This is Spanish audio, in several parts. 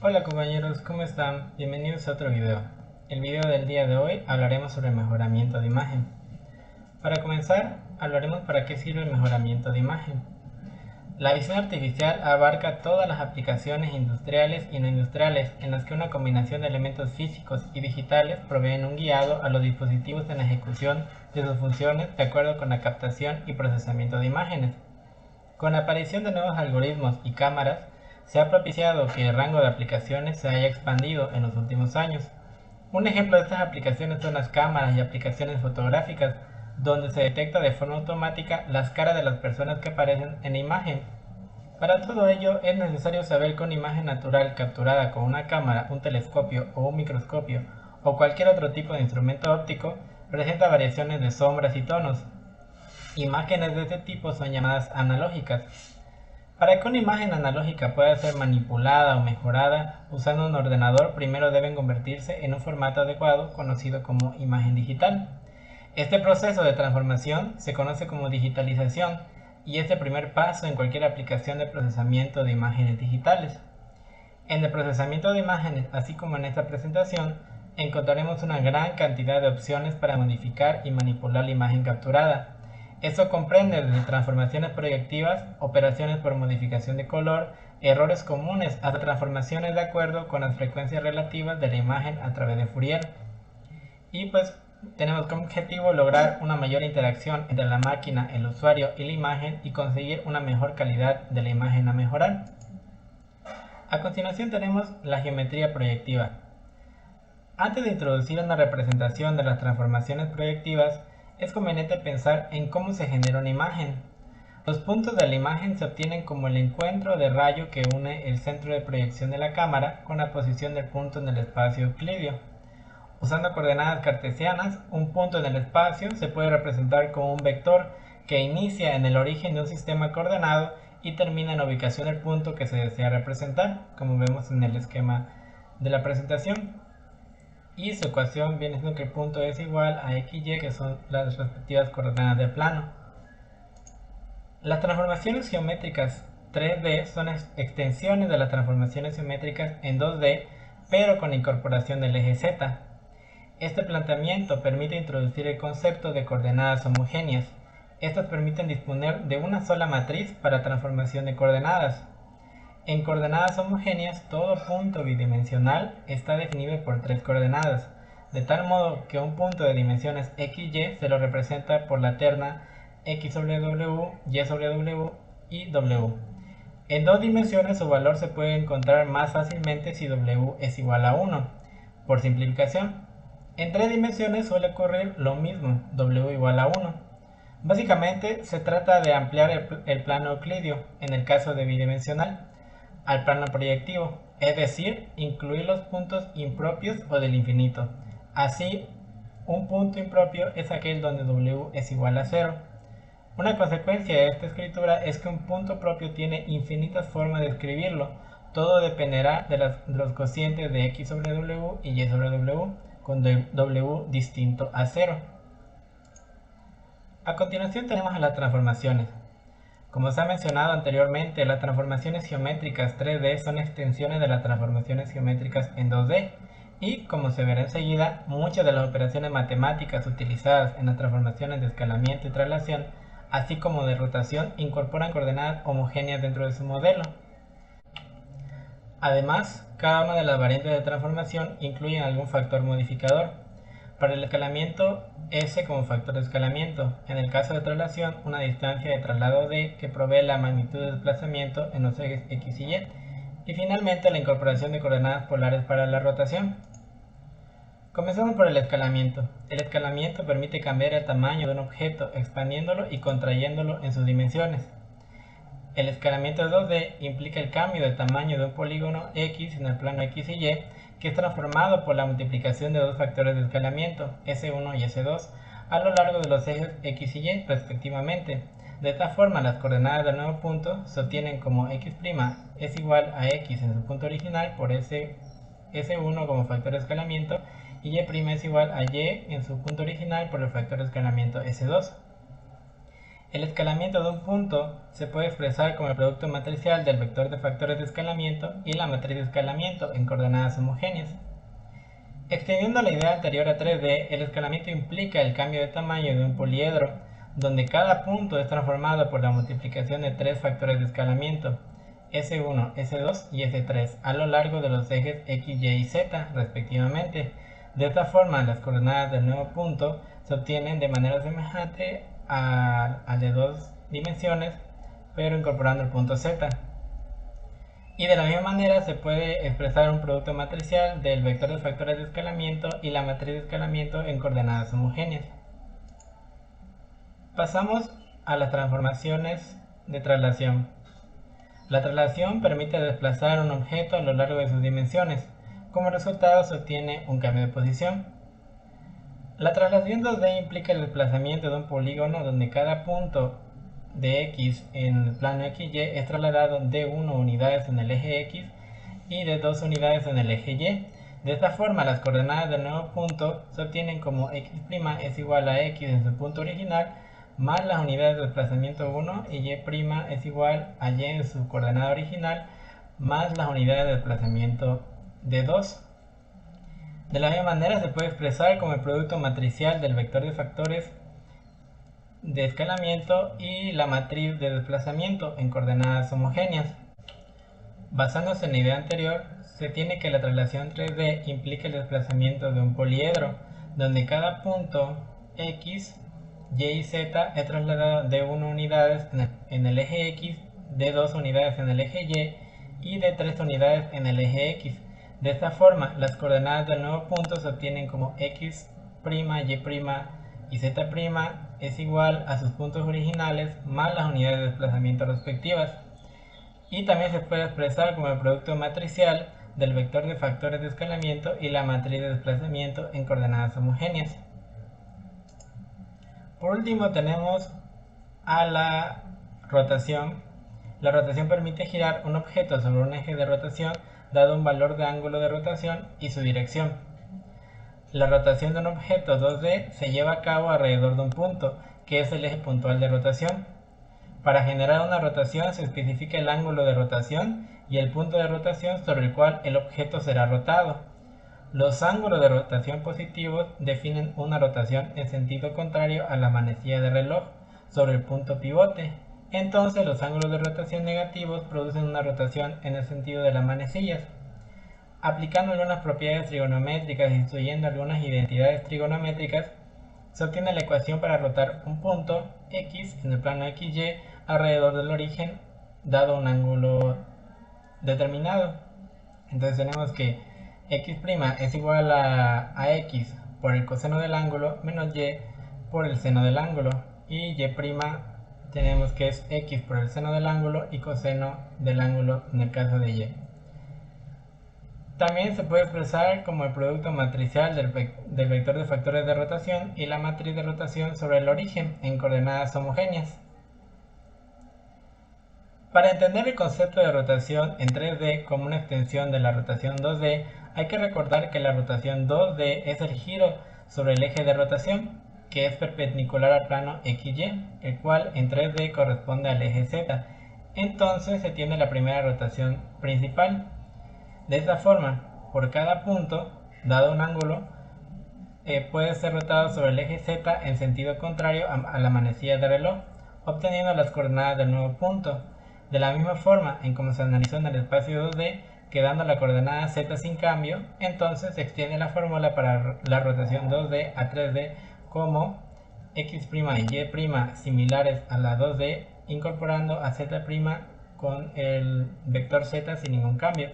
Hola compañeros, ¿cómo están? Bienvenidos a otro video. El video del día de hoy hablaremos sobre mejoramiento de imagen. Para comenzar, hablaremos para qué sirve el mejoramiento de imagen. La visión artificial abarca todas las aplicaciones industriales y no industriales en las que una combinación de elementos físicos y digitales proveen un guiado a los dispositivos en la ejecución de sus funciones de acuerdo con la captación y procesamiento de imágenes. Con la aparición de nuevos algoritmos y cámaras, se ha propiciado que el rango de aplicaciones se haya expandido en los últimos años. Un ejemplo de estas aplicaciones son las cámaras y aplicaciones fotográficas, donde se detecta de forma automática las caras de las personas que aparecen en la imagen. Para todo ello es necesario saber que una imagen natural capturada con una cámara, un telescopio o un microscopio o cualquier otro tipo de instrumento óptico presenta variaciones de sombras y tonos. Imágenes de este tipo son llamadas analógicas. Para que una imagen analógica pueda ser manipulada o mejorada usando un ordenador, primero deben convertirse en un formato adecuado conocido como imagen digital. Este proceso de transformación se conoce como digitalización y es el primer paso en cualquier aplicación de procesamiento de imágenes digitales. En el procesamiento de imágenes, así como en esta presentación, encontraremos una gran cantidad de opciones para modificar y manipular la imagen capturada. Esto comprende desde transformaciones proyectivas, operaciones por modificación de color, errores comunes, hasta transformaciones de acuerdo con las frecuencias relativas de la imagen a través de Fourier. Y pues tenemos como objetivo lograr una mayor interacción entre la máquina, el usuario y la imagen y conseguir una mejor calidad de la imagen a mejorar. A continuación tenemos la geometría proyectiva. Antes de introducir una representación de las transformaciones proyectivas, es conveniente pensar en cómo se genera una imagen. Los puntos de la imagen se obtienen como el encuentro de rayo que une el centro de proyección de la cámara con la posición del punto en el espacio euclidio. Usando coordenadas cartesianas, un punto en el espacio se puede representar como un vector que inicia en el origen de un sistema coordenado y termina en la ubicación del punto que se desea representar, como vemos en el esquema de la presentación. Y su ecuación viene siendo que el punto es igual a xy, que son las respectivas coordenadas del plano. Las transformaciones geométricas 3D son extensiones de las transformaciones geométricas en 2D, pero con la incorporación del eje Z. Este planteamiento permite introducir el concepto de coordenadas homogéneas. Estas permiten disponer de una sola matriz para transformación de coordenadas. En coordenadas homogéneas, todo punto bidimensional está definido por tres coordenadas, de tal modo que un punto de dimensiones xy se lo representa por la terna x sobre w, y sobre w y w. En dos dimensiones su valor se puede encontrar más fácilmente si w es igual a 1, por simplificación. En tres dimensiones suele ocurrir lo mismo, w igual a 1. Básicamente se trata de ampliar el plano euclidio, en el caso de bidimensional, al plano proyectivo, es decir, incluir los puntos impropios o del infinito. Así, un punto impropio es aquel donde w es igual a 0. Una consecuencia de esta escritura es que un punto propio tiene infinitas formas de escribirlo. Todo dependerá de los cocientes de x sobre w y y sobre w, con w distinto a 0. A continuación tenemos las transformaciones. Como se ha mencionado anteriormente, las transformaciones geométricas 3D son extensiones de las transformaciones geométricas en 2D y, como se verá enseguida, muchas de las operaciones matemáticas utilizadas en las transformaciones de escalamiento y traslación, así como de rotación, incorporan coordenadas homogéneas dentro de su modelo. Además, cada una de las variantes de transformación incluye algún factor modificador. Para el escalamiento, S como factor de escalamiento. En el caso de traslación, una distancia de traslado D que provee la magnitud de desplazamiento en los ejes X y Y. Y finalmente, la incorporación de coordenadas polares para la rotación. Comencemos por el escalamiento. El escalamiento permite cambiar el tamaño de un objeto, expandiéndolo y contrayéndolo en sus dimensiones. El escalamiento 2D implica el cambio de tamaño de un polígono X en el plano X y Y, que es transformado por la multiplicación de dos factores de escalamiento, S1 y S2, a lo largo de los ejes X y Y respectivamente. De esta forma, las coordenadas del nuevo punto se obtienen como x' es igual a x en su punto original por S1 como factor de escalamiento y y' es igual a y en su punto original por el factor de escalamiento S2. El escalamiento de un punto se puede expresar como el producto matricial del vector de factores de escalamiento y la matriz de escalamiento en coordenadas homogéneas. Extendiendo la idea anterior a 3D, el escalamiento implica el cambio de tamaño de un poliedro, donde cada punto es transformado por la multiplicación de tres factores de escalamiento, S1, S2 y S3, a lo largo de los ejes X, Y y Z, respectivamente. De esta forma, las coordenadas del nuevo punto se obtienen de manera semejante al de dos dimensiones, pero incorporando el punto Z. Y de la misma manera se puede expresar un producto matricial del vector de factores de escalamiento y la matriz de escalamiento en coordenadas homogéneas. Pasamos a las transformaciones de traslación. La traslación permite desplazar un objeto a lo largo de sus dimensiones. Como resultado se obtiene un cambio de posición. La traslación 2D implica el desplazamiento de un polígono donde cada punto de X en el plano XY es trasladado de 1 unidades en el eje X y de 2 unidades en el eje Y. De esta forma, las coordenadas del nuevo punto se obtienen como x' es igual a x en su punto original, más las unidades de desplazamiento 1 y y' es igual a y en su coordenada original, más las unidades de desplazamiento de 2. De la misma manera se puede expresar como el producto matricial del vector de factores de escalamiento y la matriz de desplazamiento en coordenadas homogéneas. Basándose en la idea anterior, se tiene que la traslación 3D implica el desplazamiento de un poliedro, donde cada punto X, Y y Z es trasladado de 1 unidades en el eje X, de 2 unidades en el eje Y y de 3 unidades en el eje X. De esta forma, las coordenadas del nuevo punto se obtienen como x', y, y z' es igual a sus puntos originales más las unidades de desplazamiento respectivas. Y también se puede expresar como el producto matricial del vector de factores de escalamiento y la matriz de desplazamiento en coordenadas homogéneas. Por último tenemos a la rotación. La rotación permite girar un objeto sobre un eje de rotación dado un valor de ángulo de rotación y su dirección. La rotación de un objeto 2D se lleva a cabo alrededor de un punto, que es el eje puntual de rotación. Para generar una rotación se especifica el ángulo de rotación y el punto de rotación sobre el cual el objeto será rotado. Los ángulos de rotación positivos definen una rotación en sentido contrario a la manecilla de reloj sobre el punto pivote. Entonces los ángulos de rotación negativos producen una rotación en el sentido de las manecillas. Aplicando algunas propiedades trigonométricas y incluyendo algunas identidades trigonométricas, se obtiene la ecuación para rotar un punto X en el plano XY alrededor del origen dado un ángulo determinado. Entonces tenemos que x' es igual a x por el coseno del ángulo menos y por el seno del ángulo, y y' tenemos que es x por el seno del ángulo y coseno del ángulo en el caso de y. También se puede expresar como el producto matricial del vector de factores de rotación y la matriz de rotación sobre el origen en coordenadas homogéneas. Para entender el concepto de rotación en 3D como una extensión de la rotación 2D, hay que recordar que la rotación 2D es el giro sobre el eje de rotación, que es perpendicular al plano XY, el cual en 3D corresponde al eje Z. Entonces se tiene la primera rotación principal. De esta forma, por cada punto, dado un ángulo, puede ser rotado sobre el eje Z en sentido contrario a la manecilla de reloj, obteniendo las coordenadas del nuevo punto. De la misma forma en como se analizó en el espacio 2D, quedando la coordenada Z sin cambio, entonces se extiende la fórmula para la rotación 2D a 3D como x' y y' similares a la 2D, incorporando a z' con el vector Z sin ningún cambio.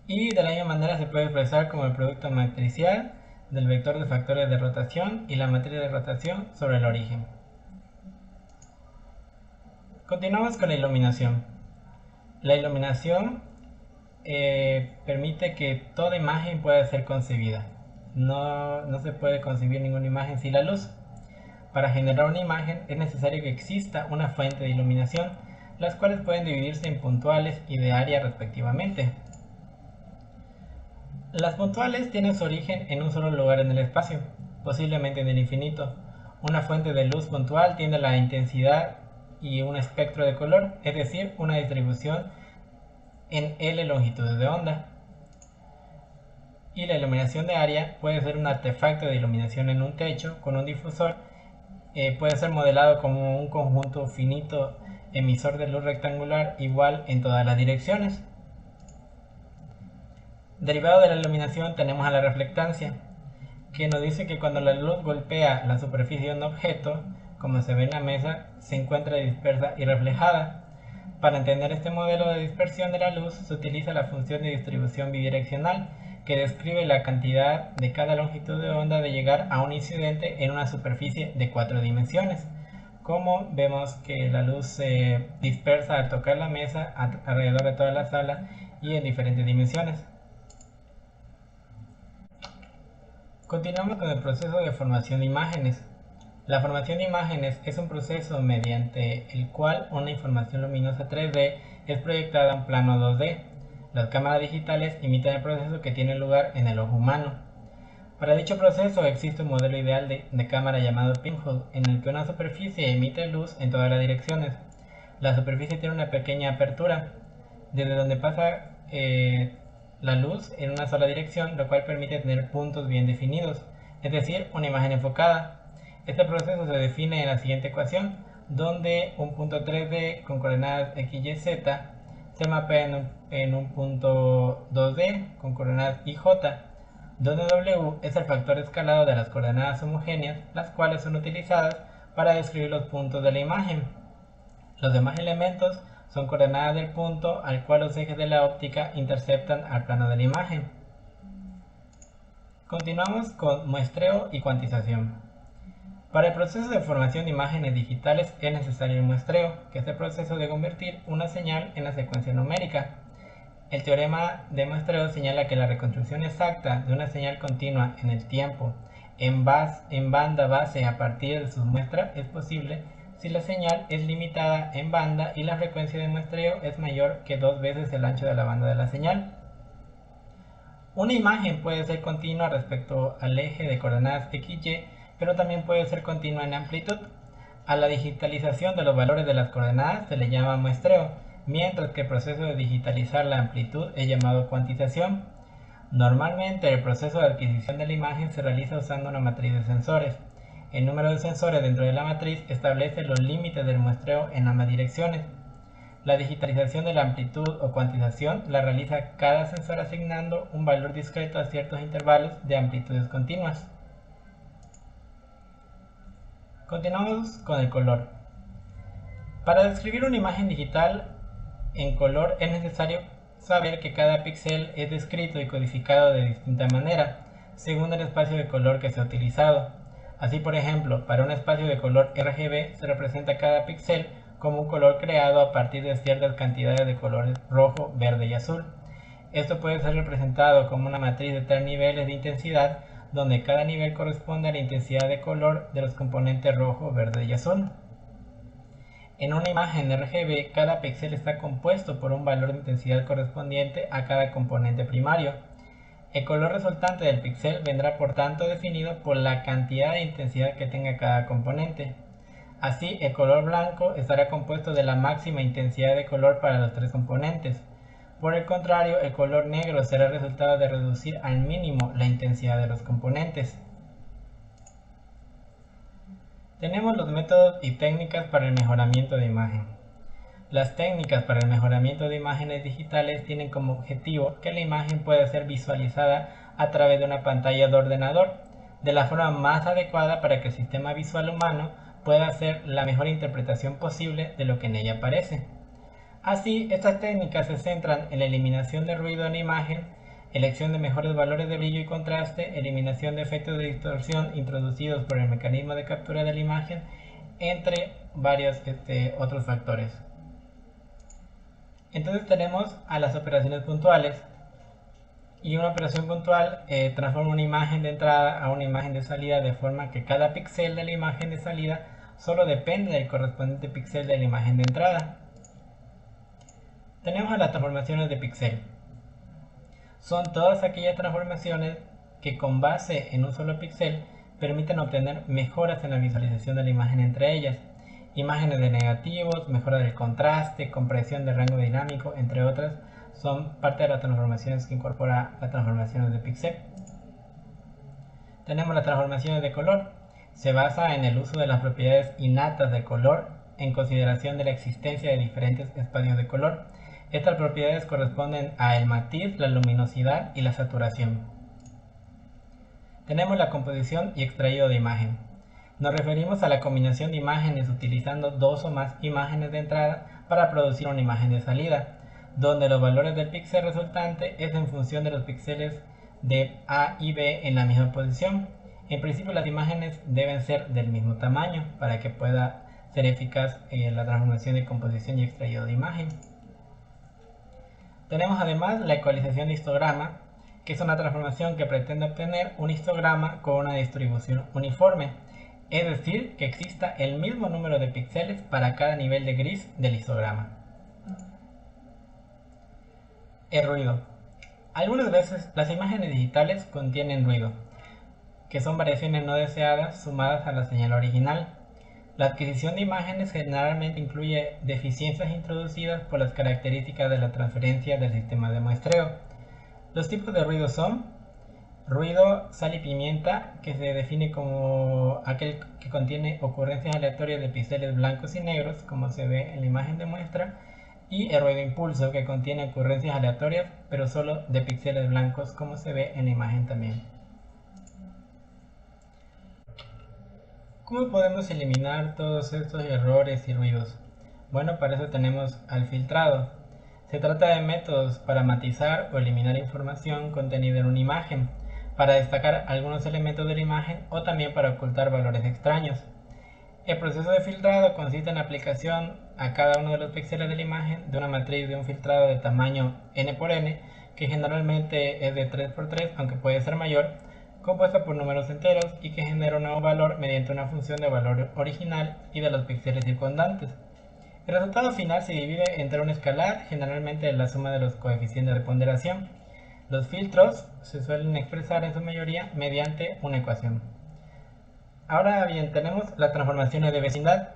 Y de la misma manera se puede expresar como el producto matricial del vector de factores de rotación y la matriz de rotación sobre el origen. Continuamos con la iluminación. La iluminación permite que toda imagen pueda ser concebida. No se puede concebir ninguna imagen sin la luz. Para generar una imagen es necesario que exista una fuente de iluminación, las cuales pueden dividirse en puntuales y de área respectivamente. Las puntuales tienen su origen en un solo lugar en el espacio, posiblemente en el infinito, Una fuente de luz puntual tiene la intensidad y un espectro de color, es decir, una distribución en L longitudes de onda. Y la iluminación de área puede ser un artefacto de iluminación en un techo con un difusor. Puede ser modelado como un conjunto finito emisor de luz rectangular igual en todas las direcciones. Derivado de la iluminación tenemos a la reflectancia, que nos dice que cuando la luz golpea la superficie de un objeto, como se ve en la mesa, se encuentra dispersa y reflejada. Para entender este modelo de dispersión de la luz se utiliza la función de distribución bidireccional, que describe la cantidad de cada longitud de onda de llegar a un incidente en una superficie de 4 dimensiones. Como vemos que la luz se dispersa al tocar la mesa alrededor de toda la sala y en diferentes dimensiones. Continuamos con el proceso de formación de imágenes. La formación de imágenes es un proceso mediante el cual una información luminosa 3D es proyectada a un plano 2D. Las cámaras digitales imitan el proceso que tiene lugar en el ojo humano. Para dicho proceso existe un modelo ideal de cámara llamado pinhole, en el que una superficie emite luz en todas las direcciones. La superficie tiene una pequeña apertura, desde donde pasa la luz en una sola dirección, lo cual permite tener puntos bien definidos, es decir, una imagen enfocada. Este proceso se define en la siguiente ecuación, donde un punto 3D con coordenadas x, y, z se mapea en un punto 2D con coordenadas y, j, donde w es el factor escalado de las coordenadas homogéneas, las cuales son utilizadas para describir los puntos de la imagen. Los demás elementos son coordenadas del punto al cual los ejes de la óptica interceptan al plano de la imagen. Continuamos con muestreo y cuantización. Para el proceso de formación de imágenes digitales es necesario el muestreo, que es el proceso de convertir una señal en la secuencia numérica. El teorema de muestreo señala que la reconstrucción exacta de una señal continua en el tiempo en banda base a partir de su muestra es posible si la señal es limitada en banda y la frecuencia de muestreo es mayor que 2 veces el ancho de la banda de la señal. Una imagen puede ser continua respecto al eje de coordenadas XY, pero también puede ser continua en amplitud. A la digitalización de los valores de las coordenadas se le llama muestreo, mientras que el proceso de digitalizar la amplitud es llamado cuantización. Normalmente el proceso de adquisición de la imagen se realiza usando una matriz de sensores. El número de sensores dentro de la matriz establece los límites del muestreo en ambas direcciones. La digitalización de la amplitud o cuantización la realiza cada sensor asignando un valor discreto a ciertos intervalos de amplitudes continuas. Continuamos con el color. Para describir una imagen digital en color es necesario saber que cada píxel es descrito y codificado de distinta manera, según el espacio de color que se ha utilizado. Así, por ejemplo, para un espacio de color RGB se representa cada píxel como un color creado a partir de ciertas cantidades de colores rojo, verde y azul. Esto puede ser representado como una matriz de 3 niveles de intensidad, donde cada nivel corresponde a la intensidad de color de los componentes rojo, verde y azul. En una imagen RGB, cada píxel está compuesto por un valor de intensidad correspondiente a cada componente primario. El color resultante del píxel vendrá por tanto definido por la cantidad de intensidad que tenga cada componente. Así, el color blanco estará compuesto de la máxima intensidad de color para los 3 componentes. Por el contrario, el color negro será el resultado de reducir al mínimo la intensidad de los componentes. Tenemos los métodos y técnicas para el mejoramiento de imagen. Las técnicas para el mejoramiento de imágenes digitales tienen como objetivo que la imagen pueda ser visualizada a través de una pantalla de ordenador, de la forma más adecuada para que el sistema visual humano pueda hacer la mejor interpretación posible de lo que en ella aparece. Así, estas técnicas se centran en la eliminación de ruido en la imagen, elección de mejores valores de brillo y contraste, eliminación de efectos de distorsión introducidos por el mecanismo de captura de la imagen, entre varios otros factores. Entonces tenemos a las operaciones puntuales, y una operación puntual transforma una imagen de entrada a una imagen de salida de forma que cada píxel de la imagen de salida solo depende del correspondiente píxel de la imagen de entrada. Tenemos las transformaciones de píxel. Son todas aquellas transformaciones que con base en un solo píxel permiten obtener mejoras en la visualización de la imagen entre ellas. Imágenes de negativos, mejora del contraste, compresión de rango dinámico, entre otras, son parte de las transformaciones que incorpora las transformaciones de píxel. Tenemos las transformaciones de color. Se basa en el uso de las propiedades innatas del color en consideración de la existencia de diferentes espacios de color. Estas propiedades corresponden a el matiz, la luminosidad y la saturación. Tenemos la composición y extraído de imagen. Nos referimos a la combinación de imágenes utilizando dos o más imágenes de entrada para producir una imagen de salida, donde los valores del píxel resultante es en función de los píxeles de A y B en la misma posición. En principio las imágenes deben ser del mismo tamaño para que pueda ser eficaz la transformación de composición y extraído de imagen. Tenemos además la ecualización de histograma, que es una transformación que pretende obtener un histograma con una distribución uniforme, es decir, que exista el mismo número de píxeles para cada nivel de gris del histograma. El ruido. Algunas veces las imágenes digitales contienen ruido, que son variaciones no deseadas sumadas a la señal original. La adquisición de imágenes generalmente incluye deficiencias introducidas por las características de la transferencia del sistema de muestreo. Los tipos de ruido son ruido sal y pimienta, que se define como aquel que contiene ocurrencias aleatorias de píxeles blancos y negros, como se ve en la imagen de muestra, y el ruido impulso, que contiene ocurrencias aleatorias, pero solo de píxeles blancos, como se ve en la imagen también. ¿Cómo podemos eliminar todos estos errores y ruidos? Bueno, para eso tenemos al filtrado. Se trata de métodos para matizar o eliminar información contenida en una imagen, para destacar algunos elementos de la imagen o también para ocultar valores extraños. El proceso de filtrado consiste en la aplicación a cada uno de los píxeles de la imagen de una matriz de un filtrado de tamaño n por n, que generalmente es de 3 por 3, aunque puede ser mayor, compuesta por números enteros y que genera un nuevo valor mediante una función de valor original y de los píxeles circundantes. El resultado final se divide entre un escalar, generalmente la suma de los coeficientes de ponderación. Los filtros se suelen expresar en su mayoría mediante una ecuación. Ahora bien, tenemos las transformaciones de vecindad.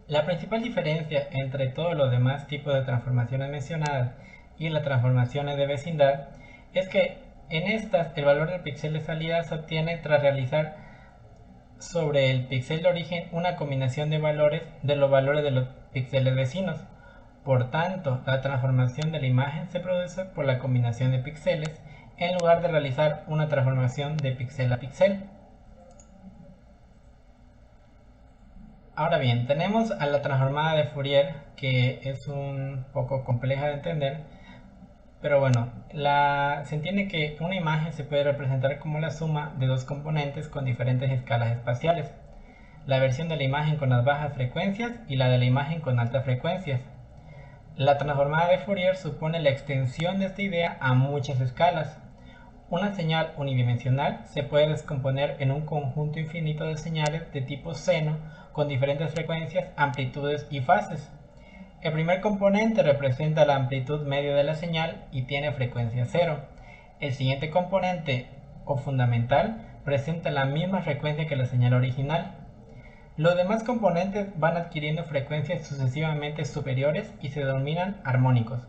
La principal diferencia entre todos los demás tipos de transformaciones mencionadas y las transformaciones de vecindad es que en estas el valor del píxel de salida se obtiene tras realizar sobre el píxel de origen una combinación de valores de los valores de los píxeles vecinos. Por tanto, la transformación de la imagen se produce por la combinación de píxeles en lugar de realizar una transformación de píxel a píxel. Ahora bien, tenemos a la transformada de Fourier, que es un poco compleja de entender, pero bueno, se entiende que una imagen se puede representar como la suma de dos componentes con diferentes escalas espaciales: la versión de la imagen con las bajas frecuencias y la de la imagen con altas frecuencias. La transformada de Fourier supone la extensión de esta idea a muchas escalas. Una señal unidimensional se puede descomponer en un conjunto infinito de señales de tipo seno con diferentes frecuencias, amplitudes y fases. El primer componente representa la amplitud media de la señal y tiene frecuencia cero. El siguiente componente, o fundamental, presenta la misma frecuencia que la señal original. Los demás componentes van adquiriendo frecuencias sucesivamente superiores y se denominan armónicos.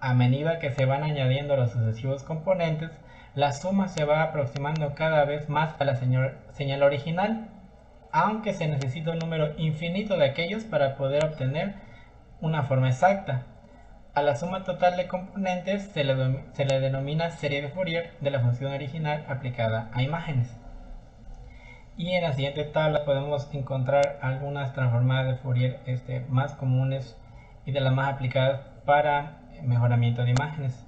A medida que se van añadiendo los sucesivos componentes, la suma se va aproximando cada vez más a la señal original, aunque se necesita un número infinito de aquellos para poder obtener una forma exacta. A la suma total de componentes se le denomina serie de Fourier de la función original aplicada a imágenes. Y en la siguiente tabla podemos encontrar algunas transformadas de Fourier más comunes y de las más aplicadas para mejoramiento de imágenes.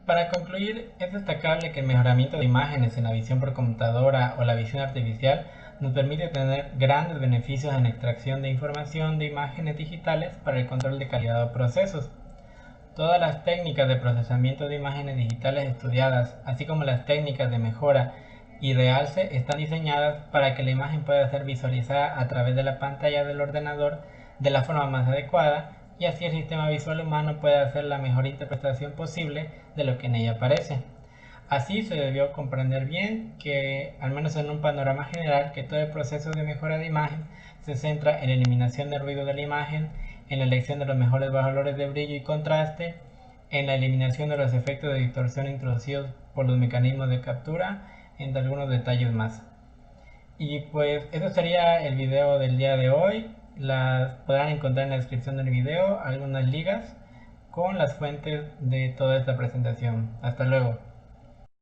Para concluir, es destacable que el mejoramiento de imágenes en la visión por computadora o la visión artificial nos permite tener grandes beneficios en la extracción de información de imágenes digitales para el control de calidad de procesos. Todas las técnicas de procesamiento de imágenes digitales estudiadas, así como las técnicas de mejora y realce, están diseñadas para que la imagen pueda ser visualizada a través de la pantalla del ordenador de la forma más adecuada, y así el sistema visual humano puede hacer la mejor interpretación posible de lo que en ella aparece. Así se debió comprender bien que, al menos en un panorama general, que todo el proceso de mejora de imagen se centra en la eliminación del ruido de la imagen, en la elección de los mejores valores de brillo y contraste, en la eliminación de los efectos de distorsión introducidos por los mecanismos de captura, entre algunos detalles más. Y pues eso sería el video del día de hoy. Las podrán encontrar en la descripción del video algunas ligas con las fuentes de toda esta presentación. Hasta luego.